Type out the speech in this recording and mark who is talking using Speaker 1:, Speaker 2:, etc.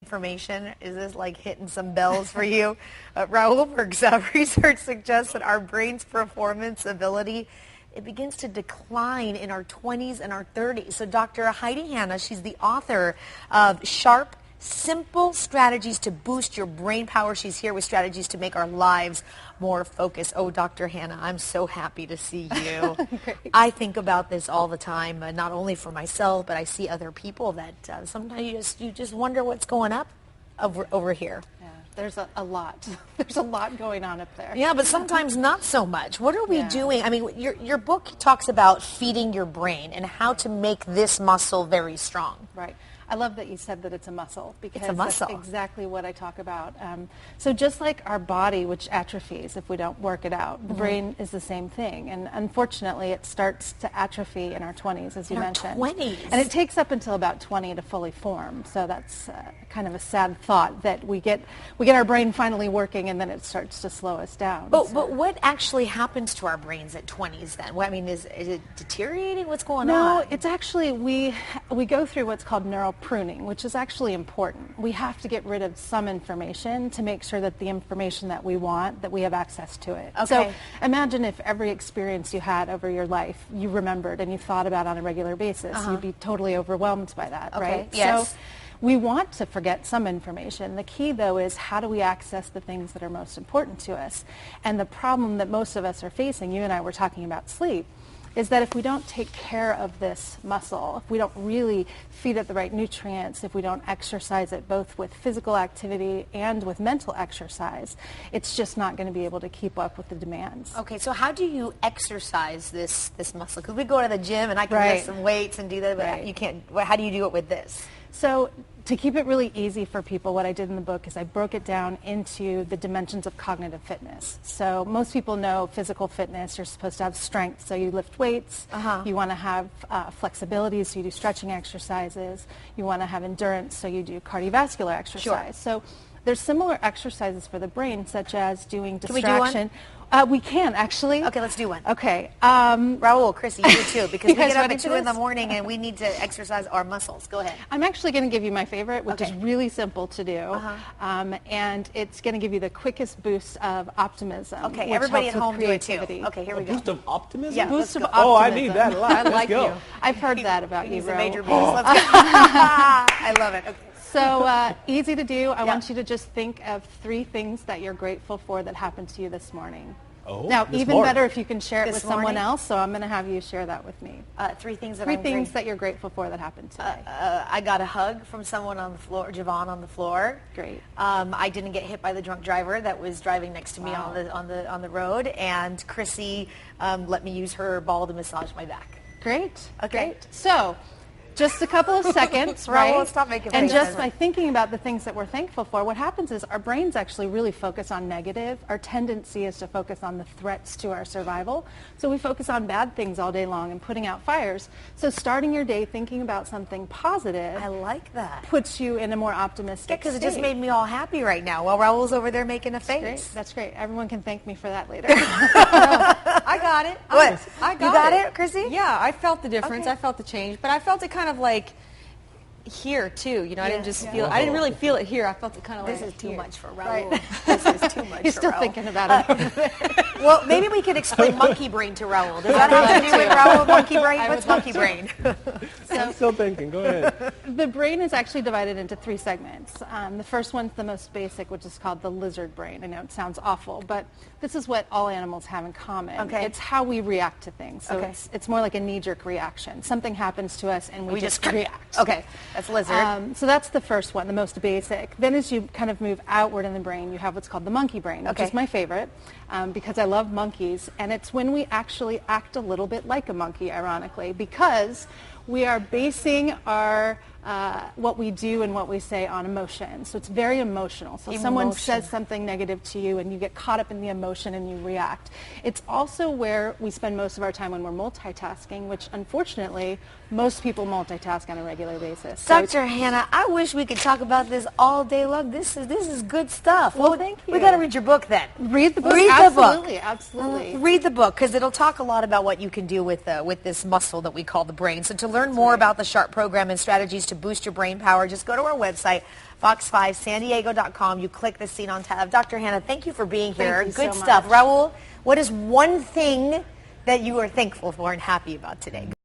Speaker 1: information? Is this like hitting some bells for you? Raoul Berg's research suggests that our brain's performance ability, it begins to decline in our 20s and our 30s. So Dr. Heidi Hanna, she's the author of Sharp, Simple Strategies to Boost Your Brain Power. She's here with strategies to make our lives more focused. Oh, Dr. Hanna, I'm so happy to see you. I think about this all the time, not only for myself, but I see other people that sometimes you just wonder what's going up over here.
Speaker 2: Yeah, there's a lot. There's a lot going on up there.
Speaker 1: Yeah, but sometimes not so much. What are we doing? I mean, your book talks about feeding your brain and how to make this muscle very strong.
Speaker 2: Right. I love that you said that it's a muscle, because
Speaker 1: it's a muscle.
Speaker 2: That's exactly what I talk about. So just like our body, which atrophies if we don't work it out, the brain is the same thing. And unfortunately, it starts to atrophy in our 20s, as you mentioned.
Speaker 1: 20s.
Speaker 2: And it takes up until about 20 to fully form. So that's kind of a sad thought, that we get our brain finally working and then it starts to slow us down.
Speaker 1: But what actually happens to our brains at 20s then? I mean, is it deteriorating? What's going on?
Speaker 2: No, it's actually, we go through what's called neural pruning, which is actually important. We have to get rid of some information to make sure that the information that we want, that we have access to it.
Speaker 1: Okay.
Speaker 2: So imagine if every experience you had over your life you remembered and you thought about on a regular basis. You'd be totally overwhelmed by that, right?
Speaker 1: Yes.
Speaker 2: So we want to forget some information. The key, though, is how do we access the things that are most important to us? And the problem that most of us are facing, you and I were talking about sleep, is that if we don't take care of this muscle, if we don't really feed it the right nutrients, if we don't exercise it both with physical activity and with mental exercise, it's just not going to be able to keep up with the demands.
Speaker 1: Okay, so how do you exercise this muscle? Because we go to the gym and I can lift some weights and do that, but you can't. How do you do it with this?
Speaker 2: So to keep it really easy for people, what I did in the book is I broke it down into the dimensions of cognitive fitness. So most people know physical fitness, you're supposed to have strength, so you lift weights. You want to have flexibility, so you do stretching exercises. You want to have endurance, so you do cardiovascular exercise. So there's similar exercises for the brain, such as doing distraction.
Speaker 1: Can we do one?
Speaker 2: We can, actually.
Speaker 1: Okay, let's do one.
Speaker 2: Okay.
Speaker 1: Raoul, Chrissy, you do too, because we get up
Speaker 2: ready
Speaker 1: at
Speaker 2: for
Speaker 1: 2 in the
Speaker 2: this?
Speaker 1: morning and we need to exercise our muscles. Go ahead.
Speaker 2: I'm actually going to give you my favorite, which is really simple to do. And it's going to give you the quickest boost of optimism.
Speaker 1: Okay, everybody at home do it too.
Speaker 2: Creativity.
Speaker 1: Okay, here we go.
Speaker 3: Boost of optimism?
Speaker 1: Yeah,
Speaker 2: Boost of optimism.
Speaker 3: Oh, I need that a lot.
Speaker 2: I
Speaker 3: Let's
Speaker 2: like
Speaker 3: go.
Speaker 2: you. I've heard that about you,
Speaker 1: He's a
Speaker 2: Ro.
Speaker 1: major boost. Let's go. I love it. Okay.
Speaker 2: So easy to do. I want you to just think of 3 things that you're grateful for that happened to you this morning.
Speaker 3: Oh,
Speaker 2: now,
Speaker 3: this
Speaker 2: even
Speaker 3: morning.
Speaker 2: better if you can share it
Speaker 1: This
Speaker 2: with someone
Speaker 1: morning?
Speaker 2: else, so I'm going to have you share that with me.
Speaker 1: 3 things that
Speaker 2: 3
Speaker 1: I'm
Speaker 2: things
Speaker 1: grateful.
Speaker 2: that you're grateful for that happened today.
Speaker 1: I got a hug from someone on the floor, Javon on the floor.
Speaker 2: Great.
Speaker 1: I didn't get hit by the drunk driver that was driving next to me on the road, and Chrissy let me use her ball to massage my back.
Speaker 2: Great.
Speaker 1: Okay.
Speaker 2: Great. So, just a couple of seconds, right?
Speaker 1: Raoul, stop making
Speaker 2: and
Speaker 1: faces.
Speaker 2: just by thinking about the things that we're thankful for, what happens is our brains actually really focus on negative. Our tendency is to focus on the threats to our survival. So we focus on bad things all day long and putting out fires. So starting your day thinking about something positive,
Speaker 1: I like that.
Speaker 2: puts you in a more optimistic
Speaker 1: Because it
Speaker 2: state.
Speaker 1: just made me all happy right now while Raoul's over there making a face.
Speaker 2: Great. That's great. Everyone can thank me for that later.
Speaker 4: I got it.
Speaker 1: What?
Speaker 4: I
Speaker 1: You got it, Chrissy?
Speaker 4: Yeah, I felt the difference.
Speaker 1: Okay.
Speaker 4: I felt the change, but I felt it kind of like here too. You know, I didn't just feel.
Speaker 3: Yeah.
Speaker 4: I didn't really feel it here. I felt it kind of
Speaker 1: This
Speaker 4: like
Speaker 1: is too
Speaker 4: here.
Speaker 1: much for Raoul.
Speaker 2: Right.
Speaker 1: This is too much
Speaker 2: He's
Speaker 1: for
Speaker 2: still
Speaker 1: Raoul.
Speaker 2: thinking about it.
Speaker 1: Well, maybe we could explain monkey brain to Raoul. Does that have to do with Raoul? Monkey brain? What's monkey brain?
Speaker 3: I'm still thinking. Go ahead.
Speaker 2: The brain is actually divided into 3 segments. The first one's the most basic, which is called the lizard brain. I know it sounds awful, but this is what all animals have in common.
Speaker 1: Okay.
Speaker 2: It's how we react to things. So
Speaker 1: Okay.
Speaker 2: it's more like a knee-jerk reaction. Something happens to us and we just react.
Speaker 1: Okay, that's lizard.
Speaker 2: So that's the first one, the most basic. Then as you kind of move outward in the brain, you have what's called the monkey brain, which
Speaker 1: Okay.
Speaker 2: is my favorite because I love monkeys. And it's when we actually act a little bit like a monkey, ironically, because we are basing our what we do and what we say on emotion. So it's very emotional. So someone says something negative to you and you get caught up in the emotion and you react. It's also where we spend most of our time when we're multitasking, which unfortunately most people multitask on a regular basis. So
Speaker 1: Dr. Hanna, I wish we could talk about this all day long. This is good stuff.
Speaker 2: Well, thank you.
Speaker 1: We got to read your book then.
Speaker 2: read the book.
Speaker 1: Read the
Speaker 2: absolutely,
Speaker 1: book.
Speaker 2: Absolutely.
Speaker 1: Read the book because it'll talk a lot about what you can do with this muscle that we call the brain. So to learn more about the SHARP program and strategies to boost your brain power, just go to our website, fox5sandiego.com. You click the Scene on tab. Dr. Hanna, thank you for being here.
Speaker 2: Thank you
Speaker 1: Good
Speaker 2: so
Speaker 1: stuff.
Speaker 2: much.
Speaker 1: Raul, what is one thing that you are thankful for and happy about today?